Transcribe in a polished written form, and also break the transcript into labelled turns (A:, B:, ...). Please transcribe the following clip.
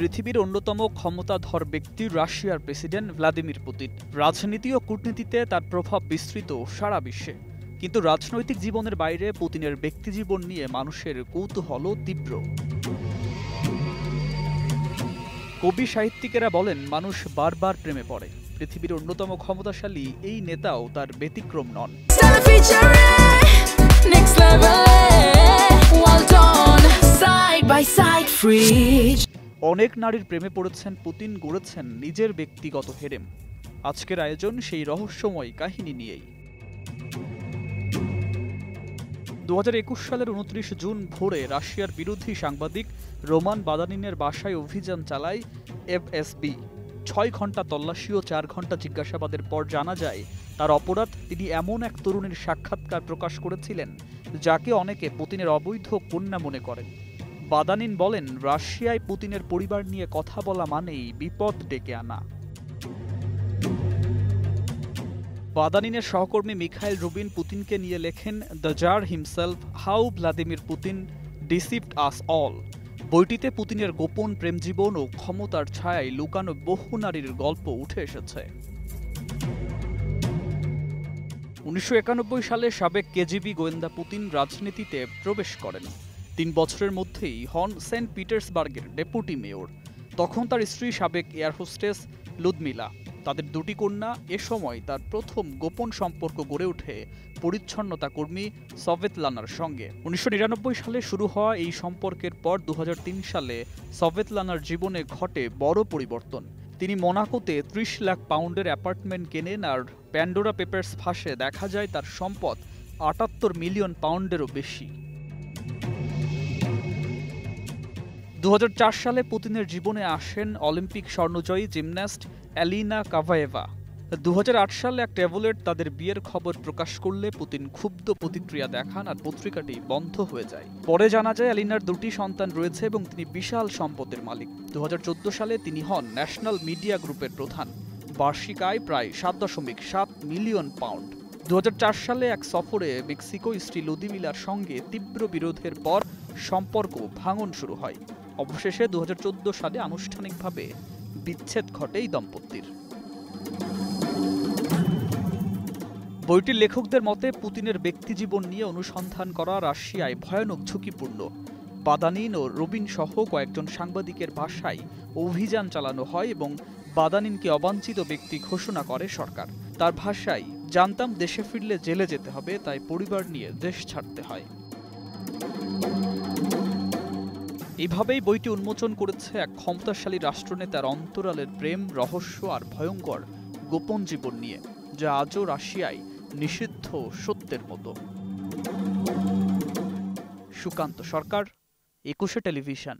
A: পৃথিবীর অন্যতম ক্ষমতাধর ব্যক্তি রাশিয়ার প্রেসিডেন্ট ভ্লাদিমির পুতিন। রাজনীতি ও কূটনীতিতে তার প্রভাব বিস্তৃত সারা বিশ্বে। কিন্তু রাজনৈতিক জীবনের বাইরে পুতিনের ব্যক্তিজীবন নিয়ে মানুষের কৌতূহল তীব্র। কবি সাহিত্যিকেরা বলেন, মানুষ বারবার প্রেমে পড়ে। পৃথিবীর অন্যতম ক্ষমতাশালী এই নেতাও তার ব্যতিক্রম নন। অনেক নারীর প্রেমে পড়েছেন পুতিন, গড়েছেন নিজের ব্যক্তিগত হেরেম। আজকের আয়োজন সেই রহস্যময় কাহিনী নিয়েই। 2021 সালের 29 জুন ভোরে রাশিয়ার বিরোধী সাংবাদিক রোমান বাদানিনের বাসায় অভিযান চালায় এফএসবি। 6 ঘন্টা তল্লাশি ও 4 ঘন্টা জিজ্ঞাসাবাদের পর জানা যায়, তার অপরাধ, তিনি এমন এক তরুণীর সাক্ষাৎকার প্রকাশ করেছিলেন যাকে অনেকে পুতিনের অবৈধ কন্যা মনে করেন। বাদানিন বলেন, রাশিয়ায় পুতিনের পরিবার নিয়ে কথা বলা মানেই বিপদ ডেকে আনা। বাদানিনের সহকর্মী মিখাইল রুবিন পুতিনকে নিয়ে লেখেন the tsar himself, how Vladimir Putin deceived us all. বইটিতে পুতিনের গোপন প্রেমজীবন ও ক্ষমতার ছায়ায় লুকানো বহু নারীর গল্প উঠে এসেছে। 1991 সালে সাবেক কেজিবি গোয়েন্দা পুতিন রাজনীতিতে প্রবেশ করেন। 3 বছরের মধ্যেই হন সেন্ট পিটার্সবার্গের ডেপুটি মেয়র। তখন তার স্ত্রী সাবেক এয়ার হোস্টেস লুদমিলা, তাদের 2টি কন্যা। এ সময় তার প্রথম গোপন সম্পর্ক গড়ে ওঠে পরিচ্ছন্নতা কর্মী সভেতলানার সঙ্গে। 1999 সালে শুরু হওয়া এই সম্পর্কের পর 2003 সালে সভেতলানার জীবনে ঘটে বড় পরিবর্তন। তিনি মোনাকোতে 30 লাখ পাউন্ডের অ্যাপার্টমেন্ট কেনেন, আর প্যান্ডোরা পেপার্স ফাঁসে দেখা যায় তার সম্পদ 78 মিলিয়ন পাউন্ডেরও বেশি। 2004 সালে পুতিনের জীবনে আসেন অলিম্পিক স্বর্ণজয়ী জিমন্যাস্ট এলিনা কাভায়েভা। 2008 সালে এক ট্যাবলেট তাদের বিয়ের খবর প্রকাশ করলে পুতিন ক্ষুব্ধ প্রতিক্রিয়া দেখান, আর পত্রিকাটি বন্ধ হয়ে যায়। পরে জানা যায় এলিনার 2টি সন্তান রয়েছে এবং তিনি বিশাল সম্পদের মালিক। 2014 সালে তিনি হন ন্যাশনাল মিডিয়া গ্রুপের প্রধান। বার্ষিক আয় প্রায় 7.7 মিলিয়ন পাউন্ড। 2004 সালে এক সফরে মেক্সিকো স্ত্রী লুদিমিলার সঙ্গে তীব্র বিরোধের পর সম্পর্ক ভাঙন শুরু হয়। অবশেষে 2014 সালে আনুষ্ঠানিকভাবে বিচ্ছেদ ঘটে এই দম্পতির। বইটির লেখকদের মতে, পুতিনের ব্যক্তিজীবন নিয়ে অনুসন্ধান করা রাশিয়ায় ভয়ানক ঝুঁকিপূর্ণ। বাদানিন ও রুবিন সহ কয়েকজন সাংবাদিকের বাসায় অভিযান চালানো হয় এবং বাদানিনকে অবাঞ্ছিত ব্যক্তি ঘোষণা করে সরকার। তার ভাষায়, জানতাম দেশে ফিরলে জেলে যেতে হবে, তাই পরিবার নিয়ে দেশ ছাড়তে হয়। এইভাবেই বইটি উন্মোচন করেছে এক ক্ষমতাশালী রাষ্ট্রনেতার অন্তরালের প্রেম, রহস্য আর ভয়ঙ্কর গোপন জীবন নিয়ে, যা আজও রাশিয়ায় নিষিদ্ধ সত্যের মতো। সুকান্ত সরকার, 21 টেলিভিশন।